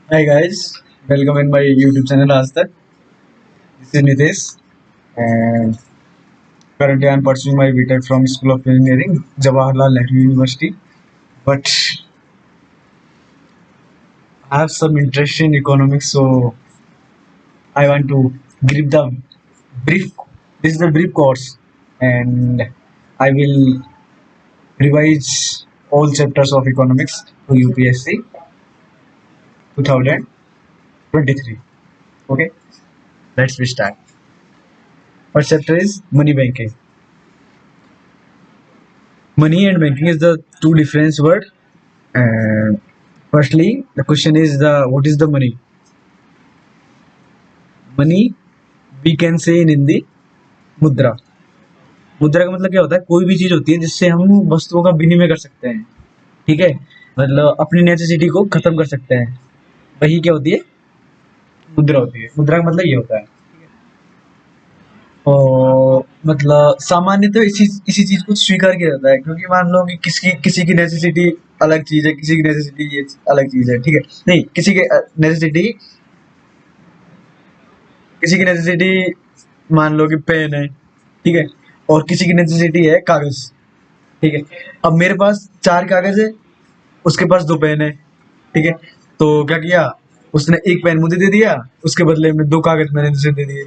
Hi guys, welcome in my YouTube channel Aastak. This is Nitesh and currently I am pursuing my BTech from School of Engineering, Jawaharlal Nehru University. But I have some interest in economics, so I want to give the brief. This is a brief course, and I will revise all chapters of economics to UPSC 2023. Okay, let's start. First chapter is money banking. Money and banking is the two different word. And firstly, the question is the what is the money? Money we can say in Hindi मुद्रा. मुद्रा का मतलब क्या होता है? कोई भी चीज होती है जिससे हम वस्तुओं का विनिमय कर सकते हैं. ठीक है, मतलब अपनी नेसेसिटी को खत्म कर सकते हैं. वही क्या होती है? मुद्रा होती है. मुद्रा का मतलब ये होता है. और मतलब सामान्य तो इसी चीज को स्वीकार किया जाता है, क्योंकि मान लो कि किसी की नेसेसिटी अलग चीज है, किसी की नेसेसिटी ये अलग चीज है. ठीक है, नहीं किसी के नेसेसिटी किसी की नेसेसिटी मान लो कि पेन है. ठीक है, और किसी की नेसेसिटी है कागज. ठीक है, अब मेरे पास चार कागज है, उसके पास दो पेन है. ठीक है, तो क्या किया, उसने एक पेन मुझे दे दिया, उसके बदले में दो कागज मैंने दूसरे दे दिए.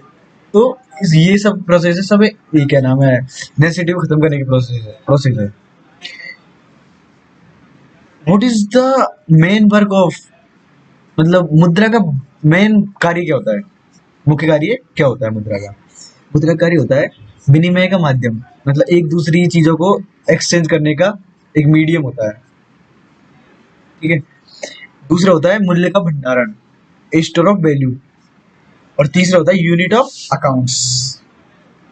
तो ये सब प्रोसेस है, सब ये क्या नाम है, नेसेसिटी को खत्म करने की प्रोसेस है. What is the main work of, मतलब मुद्रा का मेन कार्य क्या होता है? मुख्य कार्य क्या होता है मुद्रा का? मुद्रा का कार्य होता है विनिमय का माध्यम, मतलब एक दूसरी चीजों को एक्सचेंज करने का एक मीडियम होता है. ठीक है, दूसरा होता है मूल्य का भंडारण, स्टोर ऑफ वैल्यू. और तीसरा होता है यूनिट ऑफ अकाउंट्स.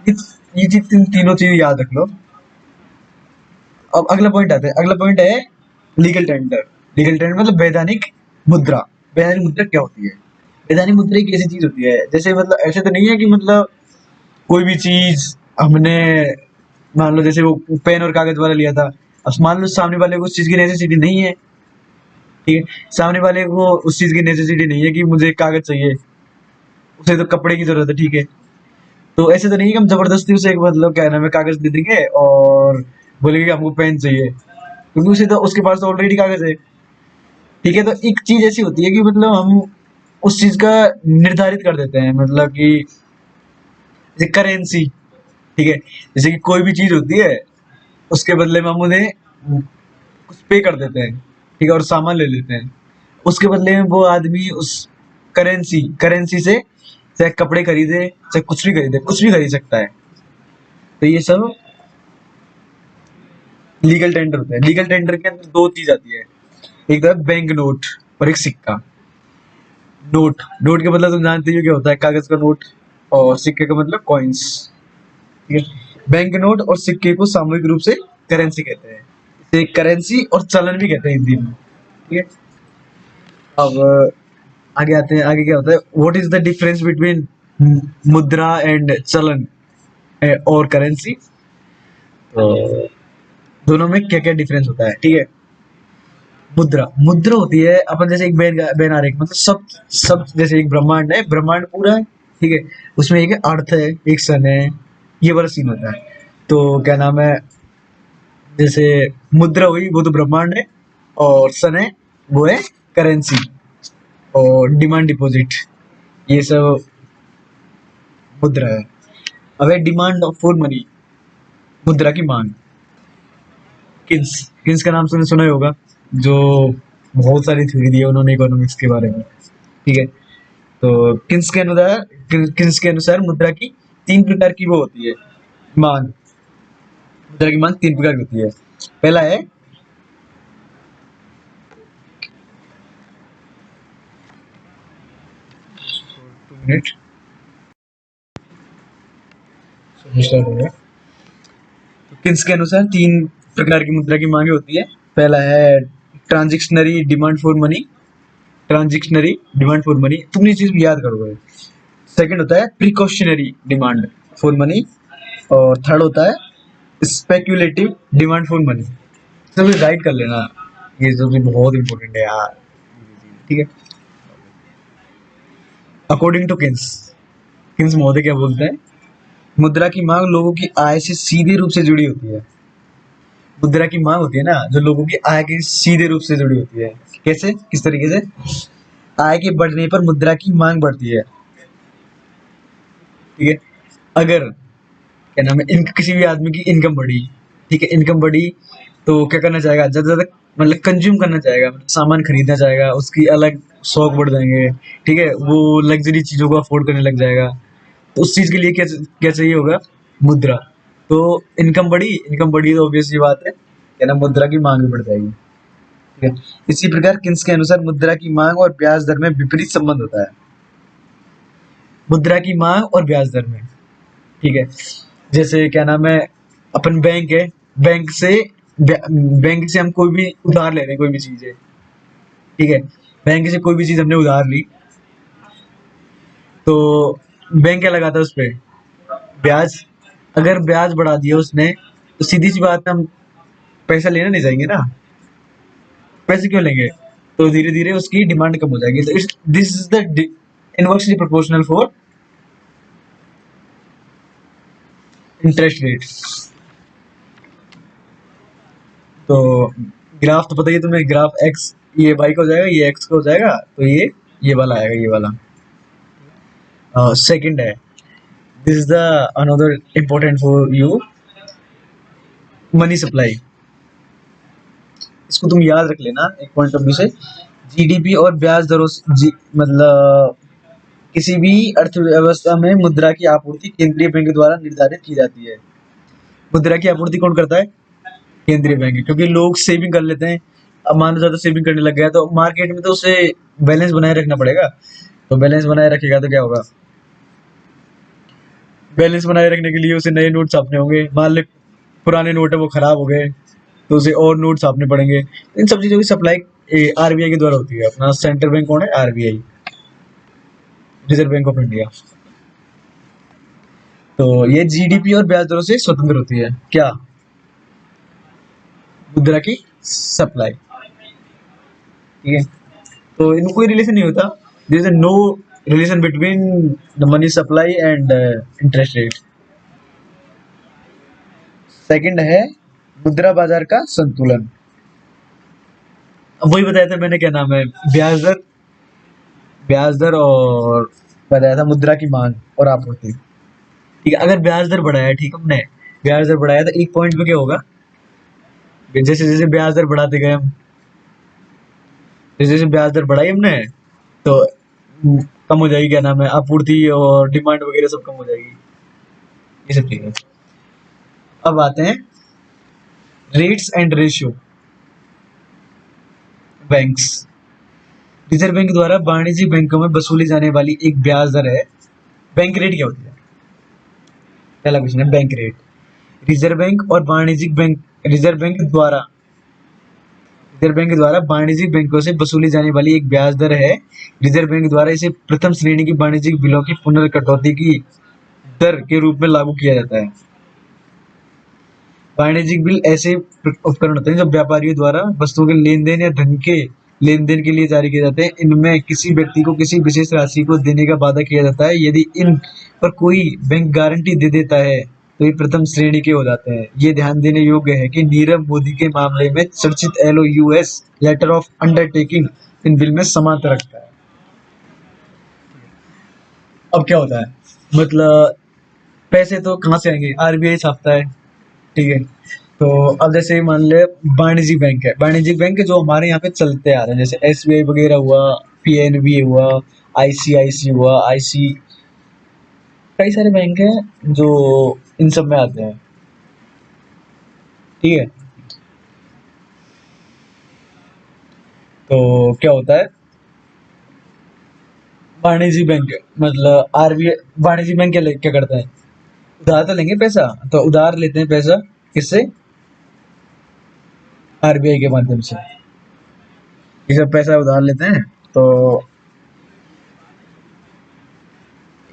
ये तीनों चीज याद रख लो. अब अगला पॉइंट आता है, अगला पॉइंट है लीगल टेंडर. लीगल टेंडर मतलब वैधानिक मुद्रा. वैधानिक मुद्रा क्या होती है? वैधानिक मुद्रा एक ऐसी चीज होती है, जैसे मतलब ऐसे तो नहीं है कि मतलब कोई भी चीज हमने, मान लो जैसे वो पेन और कागज वाला लिया था, अब मान लो सामने वाले को उस चीज की नेसेसिटी नहीं है. ठीक है, सामने वाले को उस चीज की नेसेसिटी नहीं है कि मुझे कागज चाहिए, उसे तो कपड़े की जरूरत है. ठीक है, तो ऐसे तो नहीं है कि हम जबरदस्ती उसे एक मतलब क्या नाम है कागज दे देंगे और बोलेंगे कि हमको पेन चाहिए, क्योंकि उसे तो उसके पास तो ऑलरेडी कागज है. ठीक है, तो एक चीज ऐसी होती है कि मतलब हम उस चीज का निर्धारित कर देते हैं, मतलब कि जैसे करेंसी. ठीक है, जैसे कि कोई भी चीज होती है, उसके बदले में हम उन्हें कुछ पे कर देते हैं. ठीक है, और सामान ले लेते हैं. उसके बदले में वो आदमी उस करेंसी करेंसी से चाहे कपड़े खरीदे, चाहे कुछ भी खरीदे, कुछ भी खरीद सकता है. तो ये सब लीगल टेंडर होता है. लीगल टेंडर के अंदर दो चीज आती है, एक तो है बैंक नोट और एक सिक्का. नोट, नोट का मतलब तुम जानते ही हो क्या होता है, कागज का नोट. और सिक्के का मतलब कॉइन्स. ठीक है, बैंक नोट और सिक्के को सामूहिक रूप से करेंसी कहते हैं. इसे करेंसी और चलन भी कहते हैं हिंदी में. ठीक है, अब आगे आते हैं. आगे क्या होता है, what is the difference between मुद्रा एंड चलन और करेंसी? तो दोनों में क्या क्या डिफरेंस होता है? ठीक है, मुद्रा, मुद्रा होती है अपन जैसे एक बैन आरेख, मतलब सब सब जैसे एक ब्रह्मांड है, ब्रह्मांड पूरा है. ठीक है, उसमें एक अर्थ है, एक सन है, ये वाला सीन होता है. तो क्या नाम है, जैसे मुद्रा हुई वो तो ब्रह्मांड है, और सन है वो है करेंसी, और डिमांड डिपॉजिट ये सब मुद्रा है. अब है डिमांड फॉर मनी, मुद्रा की मांग. किन्स, किन्स का नाम सुने सुना ही होगा, जो बहुत सारी थ्योरी दी है उन्होंने इकोनॉमिक्स के बारे में. ठीक है, तो किन्स के अनुसार मुद्रा की तीन प्रकार की वो होती है मांग. मुद्रा की मांग तीन प्रकार की होती है. पहला है, मिनट स्टार्ट हो गया. तो किन्स के अनुसार तीन प्रकार की मुद्रा की मांगे होती है. पहला है transitionary demand for money. Transitionary demand for money, तुम ये चीज याद करोगे. सेकंड होता है प्रिकॉशनरी डिमांड फॉर मनी. और थर्ड होता है स्पेक्यूलेटिव डिमांड फॉर मनी. सब राइट कर लेना, ये सब भी बहुत इंपॉर्टेंट है यार. ठीक है, अकॉर्डिंग टू किन्स, किन्स महोदय क्या बोलते हैं, मुद्रा की मांग लोगों की आय से सीधे रूप से जुड़ी होती है। मुद्रा की मांग होती है ना, जो लोगों की आय के सीधे रूप से जुड़ी होती है। कैसे, किस तरीके से? आय के बढ़ने पर मुद्रा की मांग बढ़ती है। ठीक है। अगर क्या नाम है, किसी भी आदमी की इनकम बढ़ी, ठीक है, इनकम बढ़ी तो क्या करना चाहेगा, ज्यादा से ज्यादा मतलब कंज्यूम करना चाहेगा, मतलब सामान खरीदना चाहेगा, उसकी अलग शौक बढ़ जाएंगे। ठीक है, वो लग्जरी चीजों को अफोर्ड करने लग जाएगा। तो उस चीज के लिए क्या क्या चाहिए होगा? मुद्रा। तो इनकम बढ़ी तो ऑब्वियस सी बात है, क्या ना, मुद्रा की मांग भी बढ़ जाएगी। ठीक है। इसी प्रकार किन्स के अनुसार मुद्रा की मांग और ब्याज दर में विपरीत संबंध होता है। मुद्रा की मांग और ब्याज दर में, ठीक है, जैसे क्या नाम है, अपन बैंक है, बैंक से बैंक से हम कोई भी उधार ले रहे हैं, कोई भी चीज है, ठीक है, बैंक से कोई भी चीज हमने उधार ली, तो बैंक क्या लगाता है उस पे? ब्याज। अगर ब्याज बढ़ा दिया उसने, तो सीधी सी बात है, हम पैसा लेना नहीं जाएंगे ना, पैसे क्यों लेंगे? तो धीरे धीरे उसकी डिमांड कम हो जाएगी। तो this is the inversely proportional for interest rate. तो ग्राफ तो पता ही है तुम्हें, ग्राफ एक्स, ये वाई का हो जाएगा, ये एक्स का हो जाएगा, तो ये वाला आएगा, ये वाला। सेकंड है, this is the another important for you, money supply. इसको तुम याद रख लेना एक पॉइंट ऑफ व्यू से। जीडीपी और ब्याज दरों से मतलब किसी भी अर्थव्यवस्था में मुद्रा की आपूर्ति केंद्रीय बैंक द्वारा निर्धारित की जाती है। मुद्रा की आपूर्ति कौन करता है? केंद्रीय बैंक, क्योंकि लोग सेविंग कर लेते हैं। अब मान लो ज्यादा सेविंग करने लग गया, तो मार्केट में तो उसे बैलेंस बनाए रखना पड़ेगा। तो बैलेंस बनाए रखेगा तो क्या होगा? बैलेंस बनाए रखने के लिए उसे नए नोट छापने होंगे। मान लो पुराने नोट है वो खराब हो गए, तो उसे और नोट छापने पड़ेंगे। इन सब चीजों की सप्लाई आरबीआई के द्वारा होती है। अपना सेंट्रल बैंक कौन है? RBI, reserve bank of India. तो ये जीडीपी और ब्याज दरों से स्वतंत्र होती है क्या? मुद्रा की सप्लाई। ठीक है, तो इनमें कोई रिलेशन नहीं होता। There is no relation between the money supply and interest rate. Second है मुद्रा बाजार का संतुलन। अब वही बताया था मैंने, क्या नाम है, ब्याज दर और बताया था मुद्रा की मांग और आपूर्ति। ठीक है, अगर ब्याज दर बढ़ाया, ठीक है, हमने ब्याज दर बढ़ाया, तो एक पॉइंट पे क्या होगा? जैसे जैसे ब्याज दर बढ़ाते गए हम, जैसे जैसे ब्याज दर बढ़ाई हमने, तो कम हो जाएगी, क्या नाम है, आपूर्ति और डिमांड वगैरह सब कम हो जाएगी। ये सब चीजें। अब आते हैं rates and ratio. Banks, reserve bank द्वारा वाणिज्यिक बैंकों में वसूली जाने वाली एक ब्याज दर है। बैंक रेट क्या होती है? पहला क्वेश्चन है बैंक रेट। रिजर्व बैंक और वाणिज्यिक बैंक, रिजर्व बैंक द्वारा रिजर्व बैंक द्वारा वाणिज्यिक बैंकों से वसूली जाने वाली एक ब्याज दर है। रिजर्व बैंक द्वारा इसे प्रथम श्रेणी की वाणिज्यिक बिलों की पुनर्कटौती की दर के रूप में लागू किया जाता है। वाणिज्यिक बिल ऐसे उपकरण होते हैं जो व्यापारियों द्वारा वस्तुओं के लेन देन या धन के लेन देन के लिए जारी किए जाते हैं। इनमें किसी व्यक्ति को किसी विशेष राशि को देने का वादा किया जाता है। यदि इन पर कोई बैंक गारंटी दे देता है तो ये प्रथम श्रेणी के हो जाते हैं। ये ध्यान देने योग्य है कि नीरव मोदी के मामले में चर्चित एलओयूएस, लेटर ऑफ अंडरटेकिंग, इन बिल में समानता रखता है। अब क्या होता है, मतलब पैसे तो कहाँ से आएंगे? आरबीआई छापता है, ठीक है। तो अब जैसे मान ले वाणिज्यिक बैंक है, वाणिज्यिक बैंक जो हमारे यहाँ पे चलते आ रहे हैं, जैसे एसबीआई वगैरह हुआ, पीएनबी हुआ, आईसीआईसी हुआ, आईसी, कई सारे बैंक हैं जो इन सब में आते हैं। ठीक है, तो क्या होता है, वाणिज्यिक बैंक मतलब आरबीआई, वाणिज्यिक बैंक क्या करता है? उधार तो लेंगे पैसा, तो उधार लेते हैं पैसा किससे? आरबीआई के माध्यम से। ये सब पैसा उधार लेते हैं। तो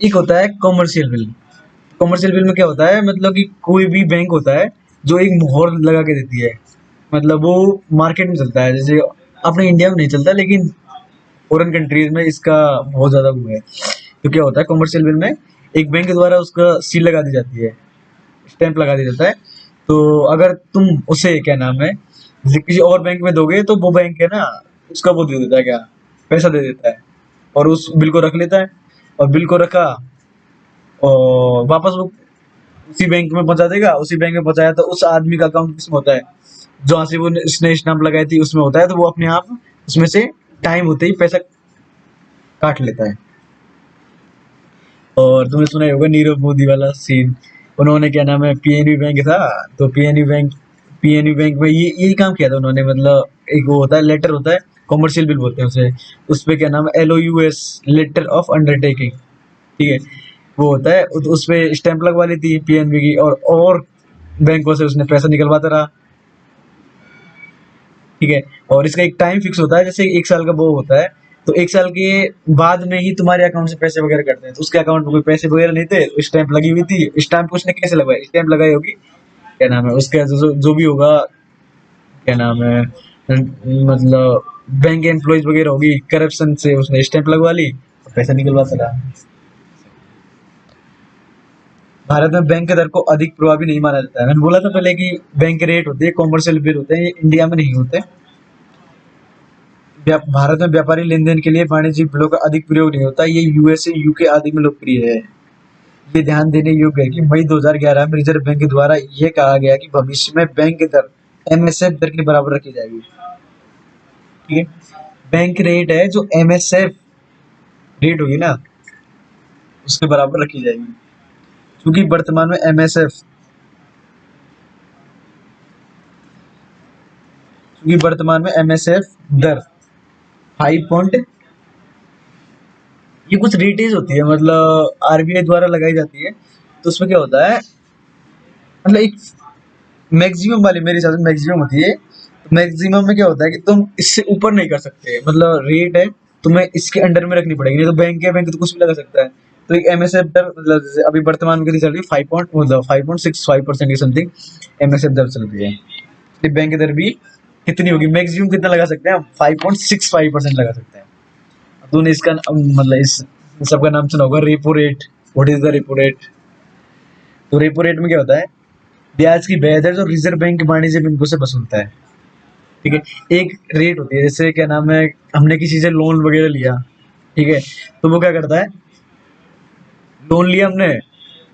एक होता है कॉमर्शियल बिल। कॉमर्शियल बिल में क्या होता है, मतलब कि कोई भी बैंक होता है जो एक मोहर लगा के देती है, मतलब वो मार्केट में चलता है। जैसे अपने इंडिया में नहीं चलता, लेकिन फॉरेन कंट्रीज में इसका बहुत ज्यादा वो है। तो क्या होता है कॉमर्शियल बिल में, एक बैंक के द्वारा उसका सील लगा दी जाती है, स्टैंप लगा दिया जाता है। तो अगर तुम उसे क्या नाम है किसी और बैंक में दोगे तो वो बैंक है ना उसका वो दे देता है क्या, पैसा दे देता है और उस बिल को रख लेता है। और बिल को रखा और वापस वो उसी बैंक में पहुंचा देगा, उसी बैंक में पहुंचाया तो उस आदमी का अकाउंट किसमें होता है, जहाँ से वो उसने स्टाम्प लगाई थी उसमें होता है, तो वो अपने आप उसमें से टाइम होते ही पैसा काट लेता है। और तुमने सुना ही होगा नीरव मोदी वाला सीन, उन्होंने क्या नाम है पीएनबी बैंक था, तो पीएनबी बैंक में ये यही काम किया था उन्होंने, मतलब एक वो होता है लेटर होता है, कॉमर्शियल बिल बोलते हैं उसे, उस पे क्या नाम है LOUS, लेटर ऑफ अंडरटेकिंग, ठीक है, वो होता है उस पे स्टैंप लगवा ली थी पीएनबी की, और बैंकों से उसने पैसा निकलवाता रहा, ठीक है। और इसका एक टाइम फिक्स होता है, जैसे 1 साल का वो होता है, तो 1 साल के बाद में ही तुम्हारे अकाउंट से पैसे वगैरह कटते हैं, तो उसके अकाउंट में कोई पैसे वगैरह नहीं थे, स्टैंप लगी हुई थी, स्टैंप उसने कैसे लगवाई, स्टैंप लगाई होगी क्या नाम है उसका जो भी होगा क्या नाम है मतलब बैंक एम्प्लॉयज वगैरह होगी, करप्शन से उसने स्टैंप लगवा ली और पैसा निकलवा सका। भारत में बैंक के दर को अधिक प्रभावी नहीं माना जाता है, मैंने बोला था पहले कि बैंक के रेट होते हैं, कॉमर्शियल बिल होते हैं, ये इंडिया में नहीं होते। भारत में व्यापारी लेन-देन के लिए वाणिज्यिक बिलों का अधिक प्रयोग नहीं होता, ये यूएसए, यूके आदि में लोकप्रिय है। ये ध्यान देने योग्य है कि मई 2011 में रिजर्व बैंक द्वारा यह कहा गया कि भविष्य में बैंक की दर MSF दर के बराबर रखी जाएगी, ठीक है। बैंक रेट है जो MSF रेट होगी ना उसके बराबर रखी जाएगी, क्योंकि वर्तमान में MSF दर 5 पॉइंट, ये कुछ रेटेज होती है मतलब RBI द्वारा लगाई जाती है, तो उसमें क्या होता है मतलब एक मैक्सिमम वाली, मेरे हिसाब से मैक्सिमम होती है, तो मैक्सिमम में क्या होता है कि तुम इससे ऊपर नहीं कर सकते, मतलब रेट है तुम्हें इसके अंडर में रखनी पड़ेगी, नहीं तो बैंक है, बैंक तो कुछ भी लगा सकता है। तो एक MSF दर मतलब जैसे अभी वर्तमान में कितनी चल रही है 5 पॉइंट मतलब 5.65% की समथिंग MSF दर चल रही है, इसलिए बैंक की दर भी कितनी होगी, मैक्सिमम कितना लगा सकते हैं हम 5.65% लगा सकते हैं। तूने इसका मतलब इस सबका नाम सुना होगा repo rate, what is the repo rate. तो रेपो रेट में क्या होता है, ब्याज की ब्याज दर जो रिजर्व बैंक वाणिज्य बैंकों से वसूलता है, ठीक है। एक रेट होती है, जैसे क्या नाम है हमने किसी से लोन वगैरह लिया, ठीक है, तो वो क्या करता है, लोन लिया हमने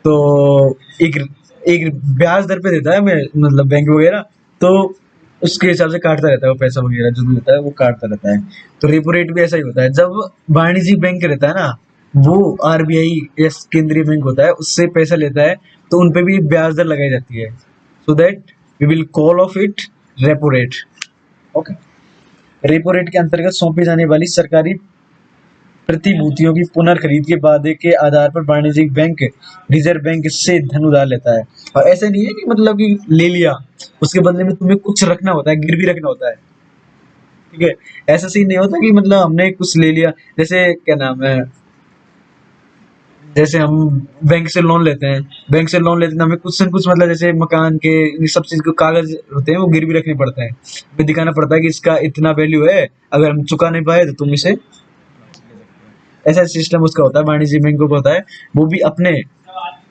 तो एक एक ब्याज दर पे देता है हमें मतलब बैंक वगैरह, तो उसके हिसाब से काटता रहता है वो पैसा वगैरह जो भी होता है वो काटता रहता है। तो रेपो रेट भी ऐसा ही होता है, जब वाणिज्यिक बैंक रहता है ना वो RBI या केंद्रीय बैंक होता है उससे पैसा लेता है, तो उन पे भी ब्याज दर लगाई जाती है, so that we will call of it repo rate, okay. Repo rate के अंतर्गत सौंपी जाने वाली सरकारी प्रतिभूतियों की पुनर्खरीद के वादे के आधार पर वाणिज्यिक बैंक रिजर्व बैंक से धन उधार लेता है। और ऐसा नहीं है कि मतलब कि ले लिया उसके बदले में तुम्हें कुछ रखना होता है, गिरवी रखना होता है, ठीक है। ऐसा सीन नहीं होता कि मतलब हमने कुछ ले लिया, जैसे क्या नाम है जैसे हम बैंक से लोन लेते हैं, बैंक से लोन लेते हैं तो हमें कुछ न कुछ मतलब जैसे मकान के इन सब चीज के कागज होते हैं वो गिरवी रखने पड़ते हैं, हमें दिखाना पड़ता है कि इसका इतना वैल्यू है, अगर हम चुका नहीं पाए तो तुम इसे, ऐसा सिस्टम उसका होता है वाणिज्य बैंकों का होता है। वो भी अपने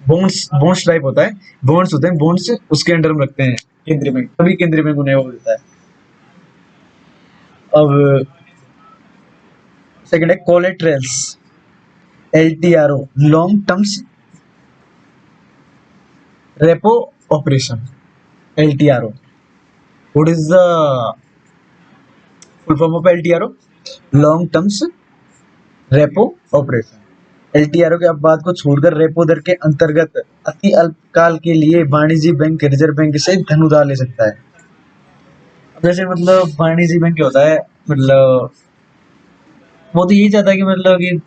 बॉन्ड्स बॉन्ड्स टाइप होता है, बॉन्ड्स होते हैं, बॉन्ड्स उसके अंडर में रखते हैं केंद्रीय बैंक, तभी केंद्रीय बैंक उन्हें वो देता है। अब सेकंड है collaterals, LTRO, long terms repo operation, LTRO, what is the full form of LTRO, long terms repo operation. LTRO के अपवाद को छोड़कर रेपो दर के अंतर्गत अति अल्पकाल के लिए वाणिज्यिक बैंक रिजर्व बैंक से धन उधार ले सकता है। अब जैसे मतलब वाणिज्यिक बैंक क्या होता है, मतलब वो तो यही चाहता है कि मतलब कि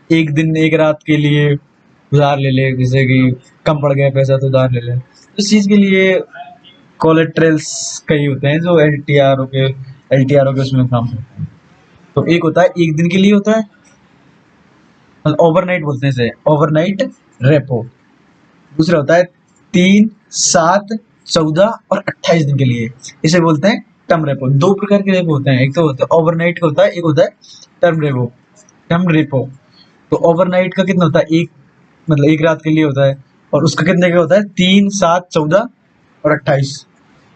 एक दिन एक रात के लिए उधार ले ले, जैसे कि कम पड़ गया पैसा तो उधार ले ले, इस चीज के लिए कोलेट्रल्स कई होते हैं जो एल टी आर ओ के उसमें काम करते हैं। तो एक होता है एक दिन के लिए होता है, ओवरनाइट बोलते हैं इसे, ओवरनाइट रेपो। दूसरा होता है 3, 7, 14 और 28 दिन के लिए, इसे बोलते हैं टर्म रेपो। दो प्रकार के रेपो होते हैं, एक तो होता है ओवरनाइट का होता है, एक होता है टर्म रेपो। टर्म रेपो तो ओवरनाइट का कितना होता है, एक मतलब एक रात के लिए होता है, और उसका कितने का होता है, 3, 7, 14 और 28।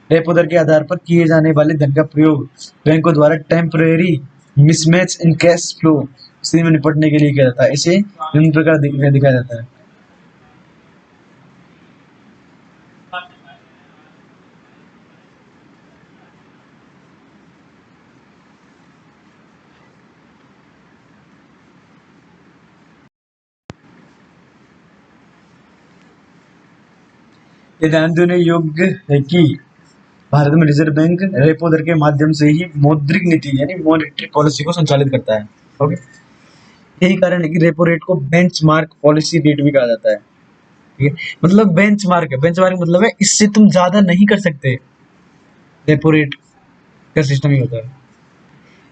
रेपो दर के आधार पर किए जाने वाले धन का प्रयोग बैंकों द्वारा temporary mismatch in cash flow स्थिति में निपटने के लिए किया जाता है। इसे निम्न प्रकार दिखाया जाता है। ये ध्यान देने योग्य है कि भारत में रिजर्व बैंक रेपो दर के माध्यम से ही मौद्रिक नीति यानी मॉनेटरी पॉलिसी को संचालित करता है। ओके, यही कारण है कि रेपो रेट को बेंचमार्क पॉलिसी रेट भी कहा जाता है। ठीक है, मतलब बेंचमार्क है, बेंचमार्क मतलब है इससे तुम ज्यादा नहीं कर सकते। रेपो रेट का सिस्टम ही होता है।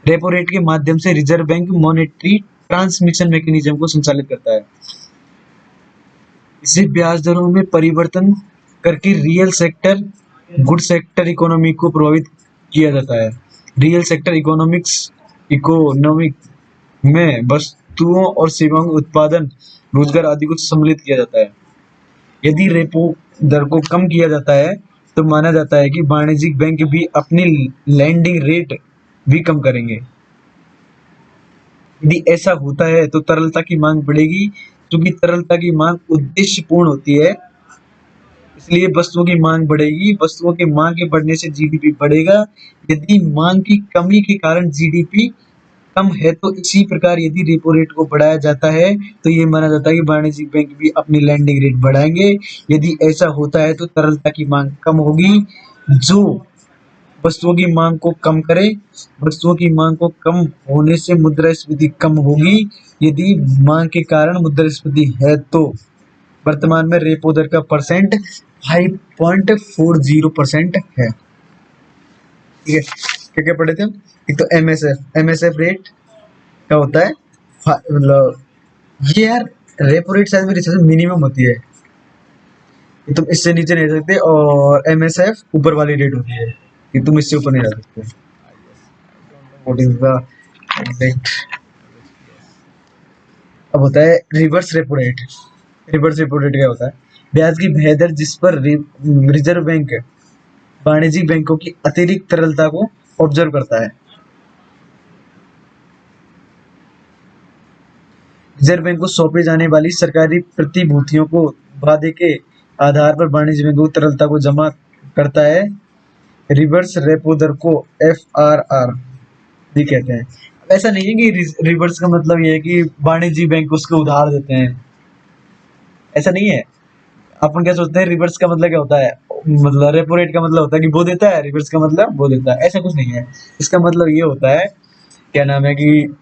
रेपो रेट के माध्यम से reserve bank monetary transmission mechanism को संचालित करता है। इसे ब्याज दरों में परिवर्तन करके real sector good sector economy को प्रभावित किया जाता है। रियल सेक्टर इकोनॉमिक में वस्तुओं और सेवाओं का उत्पादन, रोजगार आदि को सम्मिलित किया जाता है। यदि रेपो दर को कम किया जाता है तो माना जाता है कि वाणिज्यिक बैंक भी अपनी लैंडिंग रेट भी कम करेंगे। यदि ऐसा होता है तो तरलता की मांग बढ़ेगी, क्योंकि तरलता की मांग उद्देश्यपूर्ण होती है, इसलिए वस्तुओं की मांग बढ़ेगी। वस्तुओं की मांग के बढ़ने से जीडीपी बढ़ेगा। यदि मांग की कमी के कारण जीडीपी कम है तो इसी प्रकार यदि रेपो रेट को बढ़ाया जाता है तो ये माना जाता है कि वाणिज्यिक बैंक भी अपनी लैंडिंग रेट बढ़ाएंगे। यदि ऐसा होता है तो तरलता की मांग कम होगी, जो वस्तुओं की मांग को कम करे। वस्तुओं की मांग को कम होने से मुद्रास्फीति कम होगी। यदि मांग के कारण मुद्रास्फीति है तो वर्तमान में रेपो दर का परसेंट 5.40% है। ठीक है, क्या क्या पढ़े थे हम? एक तो एमएसएफ रेट का होता है मतलब ये यार रेपो रेट शायद मेरे हिसाब से मिनिमम होती है, कि तुम इससे नीचे नहीं जा सकते, और एमएसएफ ऊपर वाली रेट होती है कि तुम इससे ऊपर नहीं जा सकते। What is the exact? अब होता है reverse repo rate. Reverse repo rate क्या होता है? ब्याज की ब्याज दर जिस पर रिजर्व बैंक वाणिज्यिक बैंकों की अतिरिक्त तरलता को ऑब्जर्व करता है। रिजर्व बैंक को सौंपे जाने वाली सरकारी प्रतिभूतियों को वादे के आधार पर वाणिज्य बैंक को तरलता को जमा करता है। रिवर्स रेपो दर को FRR भी कहते हैं। ऐसा नहीं है कि रिवर्स का मतलब ये है कि वाणिज्यिक बैंक उसको उधार देते हैं, ऐसा नहीं है। अपन क्या सोचते हैं रिवर्स का मतलब क्या होता है, मतलब रेपो रेट का मतलब होता है कि वो देता है, रिवर्स का मतलब वो देता है, ऐसा कुछ नहीं है। इसका मतलब ये होता है, क्या नाम है कि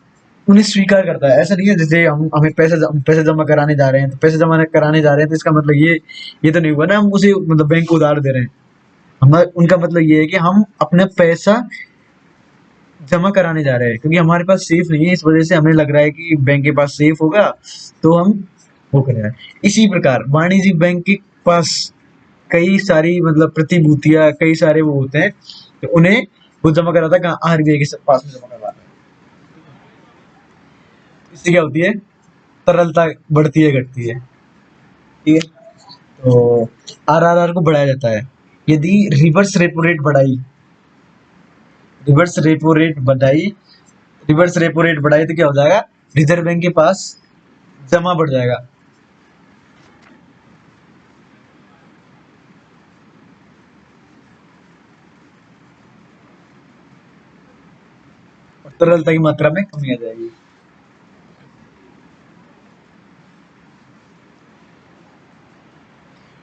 उन्हें स्वीकार करता है। ऐसा नहीं है जैसे हम हमें पैसे जमा कराने जा रहे हैं, तो पैसे जमा कराने जा रहे हैं तो इसका मतलब ये तो नहीं हुआ ना हम उसे मतलब बैंक को उधार दे रहे हैं। हम उनका मतलब ये है कि हम अपना पैसा जमा कराने जा रहे हैं, क्योंकि हमारे पास सेफ नहीं है, इस वजह से हमें लग रहा है कि बैंक के पास सेफ होगा तो हम वो कर रहे हैं। इसी प्रकार वाणिज्यिक बैंक के पास कई सारी मतलब प्रतिभूतियां, कई सारे वो होते हैं, तो उन्हें वो जमा कराता है कहाँ, आरबीआई के पास में जमा करवाता है। इससे क्या होती है, तरलता बढ़ती है घटती है। ठीक है, तो आरआरआर को बढ़ाया जाता है यदि रिवर्स रेपो रेट बढ़ाई। रिवर्स रेपो रेट बढ़ाई रिवर्स रेपो रेट बढ़ाई तो क्या हो जाएगा, रिजर्व बैंक के पास जमा बढ़ जाएगा। और तरलता की मात्रा में कमी आ जाएगी।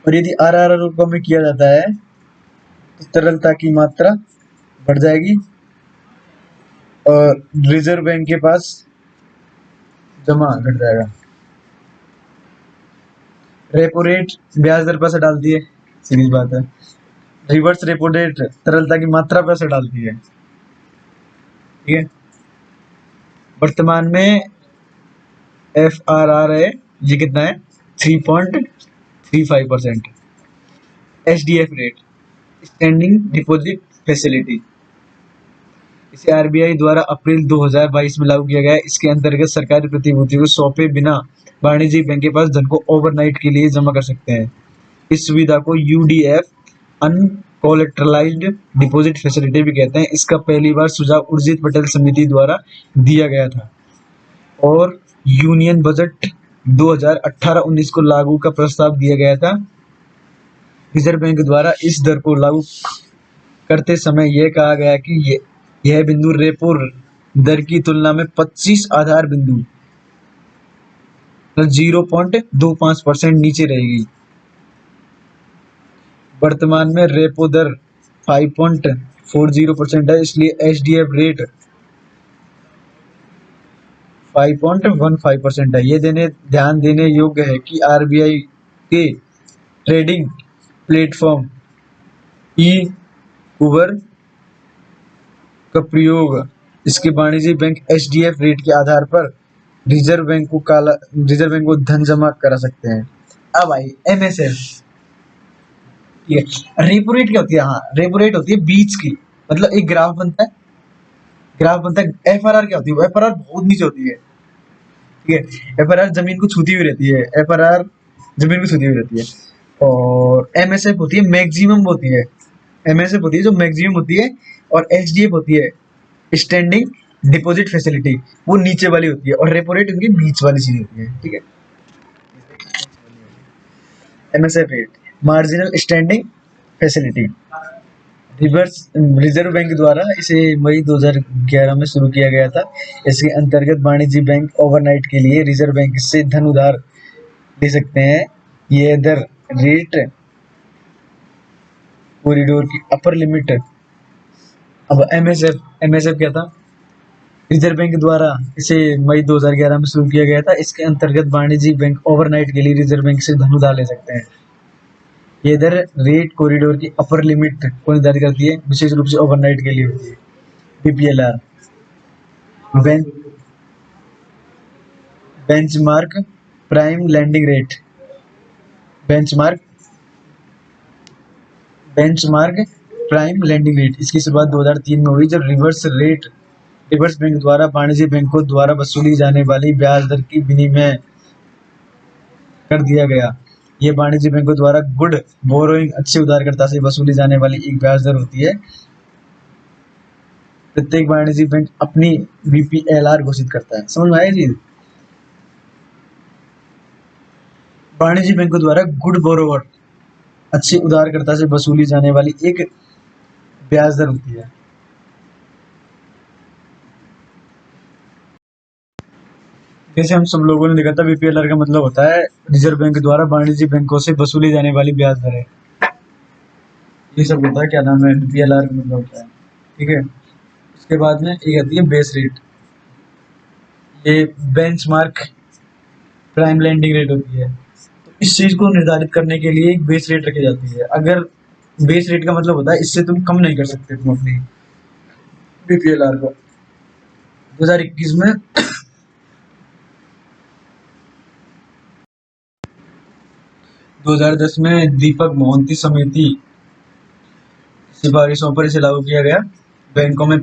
और यदि आरआरआर को कम किया जाता है तो तरलता की मात्रा बढ़ जाएगी और रिजर्व बैंक के पास जमा घट जाएगा। रेपो रेट ब्याज दर पर असर डालती है, सीधी बात है। रिवर्स रेपो रेट तरलता की मात्रा पर असर डालती है। ठीक है, वर्तमान में FRR है, ये कितना है, 3.35%। SDF rate, standing deposit facility, इसे आरबीआई द्वारा अप्रैल 2022 में लागू किया गया है। इसके अंतर्गत सरकारी प्रतिभूति को सौंपे बिना वाणिज्यिक बैंक के पास धन को ओवरनाइट के लिए जमा कर सकते हैं। इस सुविधा को यूडीएफ अनकोलेटरलाइज्ड डिपॉजिट फैसिलिटी भी कहते हैं। इसका पहली बार सुझाव उर्जित पटेल समिति द्वारा दिया गया था और यूनियन बजट 2018-19 को लागू का प्रस्ताव दिया गया था। रिजर्व बैंक द्वारा इस दर को लागू करते समय यह कहा गया कि यह बिंदु रेपो दर की तुलना में 25 आधार बिंदु 0.25% नीचे रहेगी। वर्तमान में रेपो दर 5.40% है, इसलिए एचडीएफ रेट 5.15% है। ये ध्यान देने योग्य है कि आरबीआई के ट्रेडिंग प्लेटफॉर्म ई कुबर का प्रयोग इसके वाणिज्यिक बैंक एचडीएफ रेट के आधार पर रिजर्व बैंक को धन जमा करा सकते हैं। अब आई एमएसएफ, ठीक है। रेपो रेट क्या होती है? हाँ, रेपो रेट होती है बीच की, मतलब एक ग्राफ बनता है, एफआरआर क्या होती है? एफआरआर बहुत नीचे होती है, ठीक है। एफआरआर जमीन को छूती हुई रहती है, एफआरआर जमीन को छूती हुई रहती है। और एमएसएफ होती है मैक्सिमम होती है, एमएसएफ होती है जो मैक्सिमम होती है, और एचडीएफ होती है स्टैंडिंग डिपॉजिट फैसिलिटी, वो नीचे वाली होती है, और रेपो रेट उनकी बीच वाली चीज होती है, ठीक है। MSF rate marginal standing facility, reserve bank द्वारा इसे मई 2011 में शुरू किया गया था। इसके अंतर्गत वाणिज्यिक बैंक ओवरनाइट के लिए रिजर्व बैंक से धन उधार दे सकते हैं। ये दर रेट कॉरिडोर की अपर लिमिट। अब एमएसएफ क्या था? रिजर्व बैंक द्वारा इसे मई 2011 में शुरू किया गया था। इसके अंतर्गत वाणिज्यिक बैंक ओवरनाइट के लिए रिजर्व बैंक से धन उधार ले सकते हैं। ये दर रेट कॉरिडोर की अपर लिमिट को निर्धारित करती है, विशेष रूप से ओवरनाइट के लिए होती है। BPLR benchmark prime lending rate, benchmark prime lending rate, इसकी शुरुआत 2003 में हुई, जब रिवर्स बैंक द्वारा वाणिज्यिक बैंकों द्वारा वसूली जाने वाली ब्याज दर की विनिमय कर दिया गया। ये वाणिज्यिक बैंकों द्वारा गुड बोरोइंग, अच्छे उधारकर्ता से वसूली जाने वाली एक ब्याज दर होती है। प्रत्येक वाणिज्यिक बैंक अपनी बीपीएलआर घोषित करता है। समझ में आया चीज? वाणिज्यिक बैंकों द्वारा गुड बोरोवर, अच्छे उधारकर्ता से वसूली जाने वाली एक ब्याज दर होती है। जैसे हम सब लोगों ने देखा था, बीपीएलआर का मतलब होता है रिजर्व बैंक द्वारा वाणिज्यिक बैंकों से वसूली जाने वाली ब्याज दर है। ये सब होता है, क्या नाम है, बीपीएलआर का मतलब होता है, ठीक है। उसके बाद में एक आती है बेस रेट, ये बेंचमार्क प्राइम लेंडिंग रेट होती है। तो इस चीज को निर्धारित करने के लिए एक बेस रेट रखी जाती है। अगर बेस रेट का मतलब होता है इससे तुम कम नहीं कर सकते तुम अपनी बीपीएलआर को। 2021 में 2010 में दीपक मोहंती समिति सिफारिशों पर इसे लागू किया गया। बैंकों में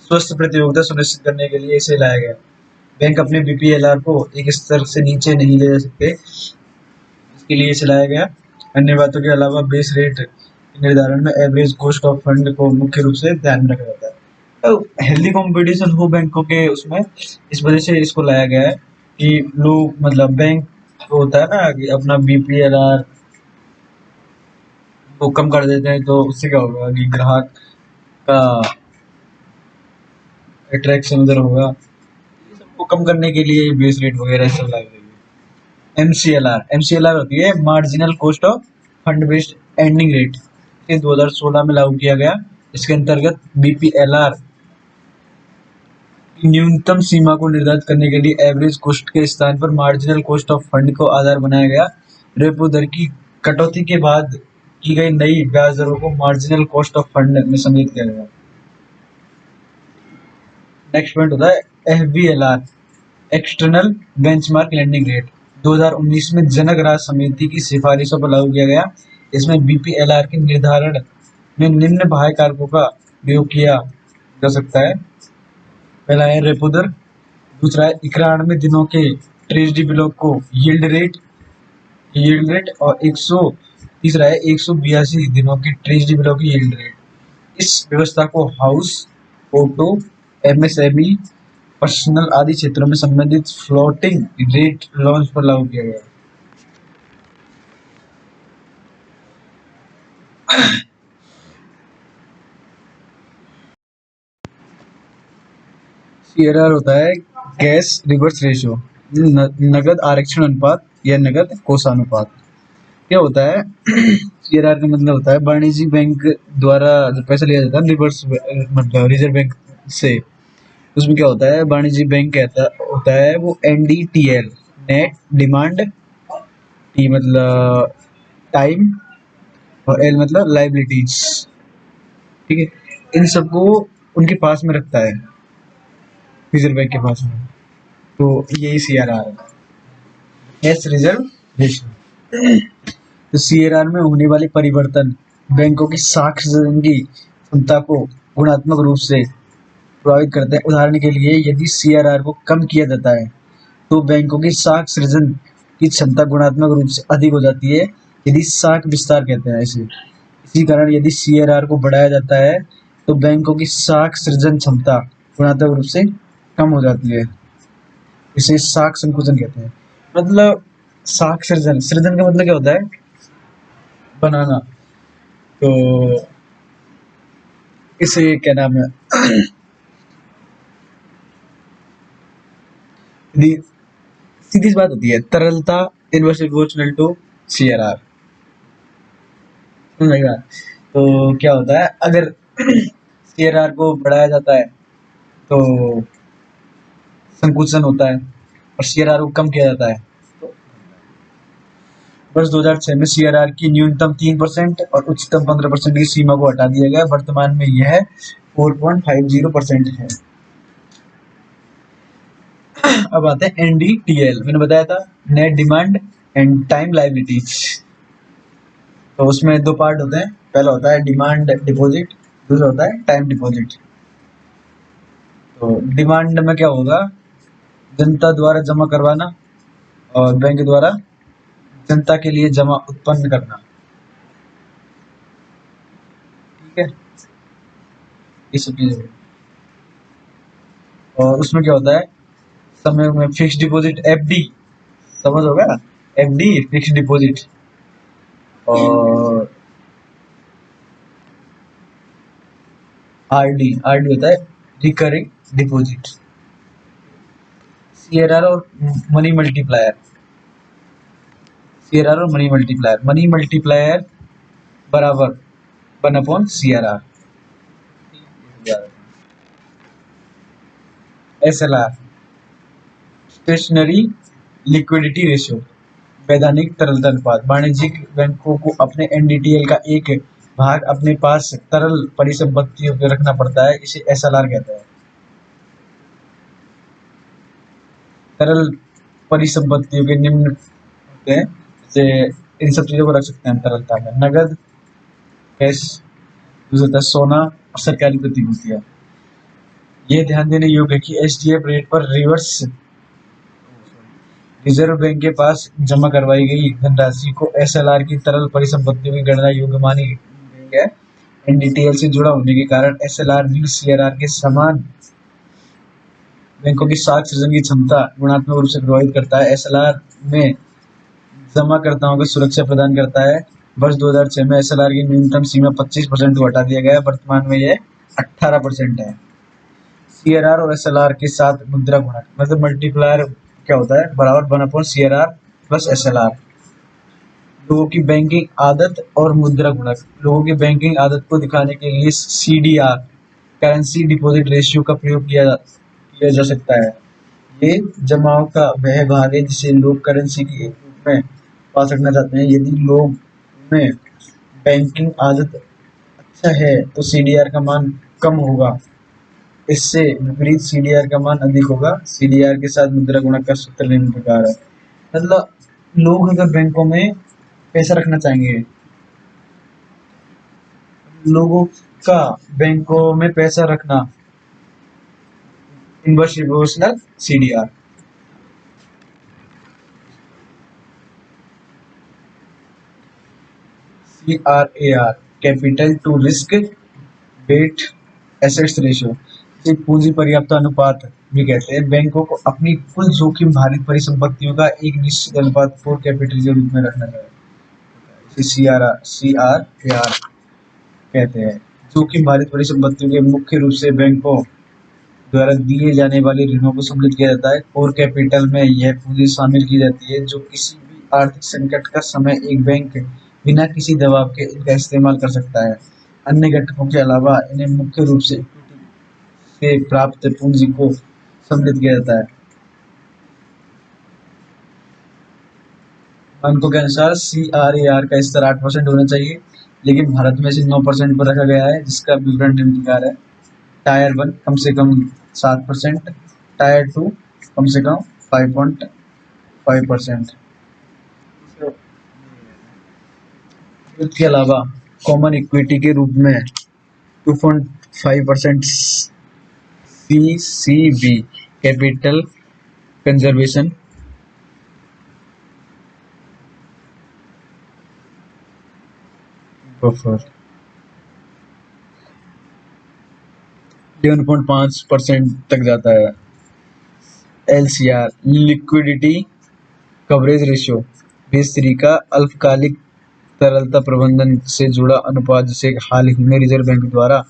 स्वस्थ प्रतियोगिता सुनिश्चित करने के लिए इसे लाया गया। बैंक अपने बीपीएलआर को एक स्तर से नीचे नहीं ले जा सकते, इसके लिए इसे लाया गया। अन्य बातों के अलावा बेस रेट के निर्धारण में एवरेज कॉस्ट ऑफ फंड को मुख्य रूप से ध्यान में रखा जाता है। तो हेल्दी कंपटीशन हो बैंकों के उसमें, इस वजह से इसको लाया गया है कि लोग, मतलब बैंक होता है ना कि अपना बीपीएलआर को कम कर देते हैं, तो उससे क्या होगा कि ग्राहक का अट्रैक्शन उधर होगा। ये सबको कम करने के लिए बेस रेट वगैरह सब लग रही है। एमसीएलआर होती है marginal cost of fund based ending rate, ये 2016 में लागू किया गया। इसके अंतर्गत बीपीएलआर की न्यूनतम सीमा को निर्धारित करने के लिए एवरेज कॉस्ट के स्थान पर मार्जिनल कॉस्ट ऑफ फंड को आधार बनाया गया। रेपो दर की कटौती के बाद की गई नई ब्याज दरों को मार्जिनल कॉस्ट ऑफ फंड में सम्मिलित किया गया। नेक्स्ट पॉइंट होता है एफबीएलआर, एक्सटर्नल बेंचमार्क लेंडिंग रेट, 2019 में जनक राज्य समिति की सिफारिशों पर लागू किया गया। इसमें बीपीएलआर के निर्धारण में निम्न बाह्य कारकों का प्रयोग किया जा सकता है। पहला है रेपो दर, दूसरा है 91 दिनों के ट्रेजरी बिलों को यील्ड रेट, और 100 तीसरा है 182 दिनों के ट्रेजरी बिलों की यील्ड रेट। इस व्यवस्था को हाउस, ऑटो, एमएसएमई, पर्सनल आदि क्षेत्रों में संबंधित फ्लोटिंग रेट लॉन्च पर लागू किया गया। सीआरआर होता है कैश रिवर्स रेशियो, नगद आरक्षण अनुपात या नगद कोषानुपात। क्या होता है? सीआरआर का मतलब होता है वाणिज्यिक बैंक द्वारा जो पैसा लिया जाता है रिवर्स, मतलब रिजर्व बैंक से, उसमें क्या होता है, वाणिज्यिक बैंक कहता होता है वो एनडीटीएल, नेट डिमांड, टी मतलब टाइम, और एल मतलब लाइबिलिटीज। ठीक है, इन सबको उनके पास में रखता है, रिजर्व बैंक के पास में। तो यही सीआरआर है, एस रिजर्व रेशियो। तो सीआरआर में होने वाले परिवर्तन बैंकों की साख सृजन की क्षमता को गुणात्मक रूप से प्रभावित करते हैं। उदाहरण के लिए, यदि सीआरआर को कम किया जाता है तो बैंकों की साख सृजन की क्षमता गुणात्मक रूप से अधिक हो जाती है। यदि साख विस्तार कहते हैं इसे। इसी कारण यदि सीआरआर को बढ़ाया जाता है तो बैंकों की साख सृजन क्षमता गुणात्मक रूप से कम हो जाती है। इसे साख संकुचन कहते हैं। मतलब साख सृजन, सृजन का मतलब क्या होता है? बनाना। तो इसे क्या नाम है, यदि सीधी सी बात होती है, तरलता इनवर्स प्रोपोर्शनल टू सीआरआर। समझ रहा? तो क्या होता है, अगर सीआरआर को बढ़ाया जाता है तो संकुचन होता है, और सीआरआर को कम किया जाता है तो। वर्ष 2006 में सीआरआर की न्यूनतम 3% और उच्चतम 15% की सीमा को हटा दिया गया। वर्तमान में यह 4.50% है। अब आते हैं एनडीटीएल, मैंने बताया था, net demand and time liabilities. तो उसमें दो पार्ट होते हैं, पहला होता है डिमांड डिपॉजिट, दूसरा होता है टाइम डिपॉजिट। तो डिमांड में क्या होगा, जनता द्वारा जमा करवाना, और बैंक द्वारा जनता के लिए जमा उत्पन्न करना। ठीक है, ये सब चीजें। और उसमें क्या होता है, समय में फिक्स डिपॉजिट एफडी, समझ होगा, एफडी फिक्स डिपॉजिट, और आरडी, आरडी होता है रिकरिंग डिपॉजिट। सीआरआर और मनी मल्टीप्लायर, सीआरआर और मनी मल्टीप्लायर बराबर 1 upon CRR. SLR stationary liquidity ratio, वैधानिक तरलता अनुपात। वाणिज्यिक बैंकों को अपने एनडीटीएल का एक भाग अपने पास तरल परिसंपत्तियों पे रखना पड़ता है, इसे एसएलआर कहते हैं। तरल परिसंपत्तियों के निम्न होते हैं, जैसे इन सब चीजों को रख सकते हैं तरलता में, नगद, कैश, दूसरा होता है सोना, और सरकारी प्रतिभूतियां। ये ध्यान देने योग्य है कि एसडीएफ रेट पर रिवर्स रिजर्व बैंक के पास जमा करवाई गई धनराशि को एसएलआर की तरल परिसंपत्तियों की गणना योग्य मानी गई है। एनडीटीएल से जुड़ा होने के कारण एसएलआर भी सीआरआर के समान बैंकों की साख सृजन की क्षमता गुणात्मक रूप से प्रभावित करता है। एसएलआर में जमाकर्ताओं को सुरक्षा प्रदान करता है। वर्ष 2006 में एसएलआर की न्यूनतम सीमा 25% को हटा दिया गया है, वर्तमान में यह 18% है। सीआरआर और एसएलआर के साथ मुद्रा गुणक, मतलब मल्टीप्लायर क्या होता है, बराबर 1/सीआरआर प्लस एसएलआर। लोगों की बैंकिंग आदत और मुद्रा गुणक, लोगों की बैंकिंग आदत को दिखाने के लिए सीडीआर, करेंसी डिपॉजिट रेशियो का प्रयोग किया जा सकता है। ये जमाओं का वह भाग है जिसे लोग करेंसी के रूप में पास रखना चाहते हैं। यदि लोग में बैंकिंग आदत अच्छा है तो सीडीआर का मान कम होगा, इससे विपरीत सीडीआर का मान अधिक होगा। सीडीआर के साथ मुद्रा गुणक का सूत्र निम्न प्रकार है। मतलब लोग अगर बैंकों में पैसा रखना चाहेंगे, लोगों का बैंकों में पैसा रखना inverse proportional CDR। CRAR capital to risk weight assets ratio, इसे पूंजी पर्याप्त अनुपात भी कहते हैं। बैंकों को अपनी कुल जोखिम भारित परिसंपत्तियों का एक निश्चित अनुपात कोर कैपिटल के रूप में रखना चाहिए। इसे CRAR कहते हैं। जोखिम भारित परिसंपत्तियों के मुख्य रूप से बैंकों द्वारा दिए जाने वाले ऋणों को सम्मिलित किया जाता है। कोर कैपिटल में यह पूंजी शामिल की जाती है जो किसी भी आर्थिक संकट का समय एक बैंक बिना किसी दबाव के इनका इस्तेमाल कर सकता है। अन्य घटकों के अलावा इन्हें मुख्य रूप से इक्विटी से प्राप्त पूंजी को सम्मिलित किया जाता है। मानकों के अनुसार CRAR का स्तर 8% होना चाहिए, लेकिन भारत में इसे 9% पर रखा गया है, जिसका विवरण निम्न प्रकार है। टायर 1 कम से कम 7%, टायर 2 कम से कम 5.5%। इसके अलावा कॉमन इक्विटी के रूप में 2.5% CCB कैपिटल कंजर्वेशन बफर 11.5% तक जाता है। LCR liquidity coverage ratio B3 का अल्पकालिक तरलता प्रबंधन से जुड़ा अनुपात, जिसे हाल ही में रिजर्व बैंक द्वारा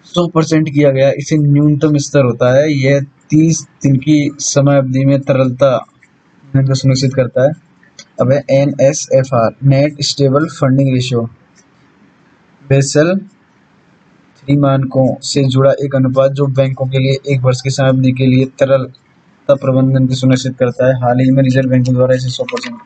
100% किया गया। इसे न्यूनतम स्तर होता है। यह 30 दिन की समय अवधि में तरलता को सुनिश्चित करता है। अब है NSFR net stable funding ratio, Basel 3 मानकों से जुड़ा एक अनुपात जो बैंकों के लिए 1 वर्ष की समय अवधि के लिए तरलता प्रबंधन की सुनिश्चित करता है। हाल ही में रिजर्व बैंक द्वारा इसे 100%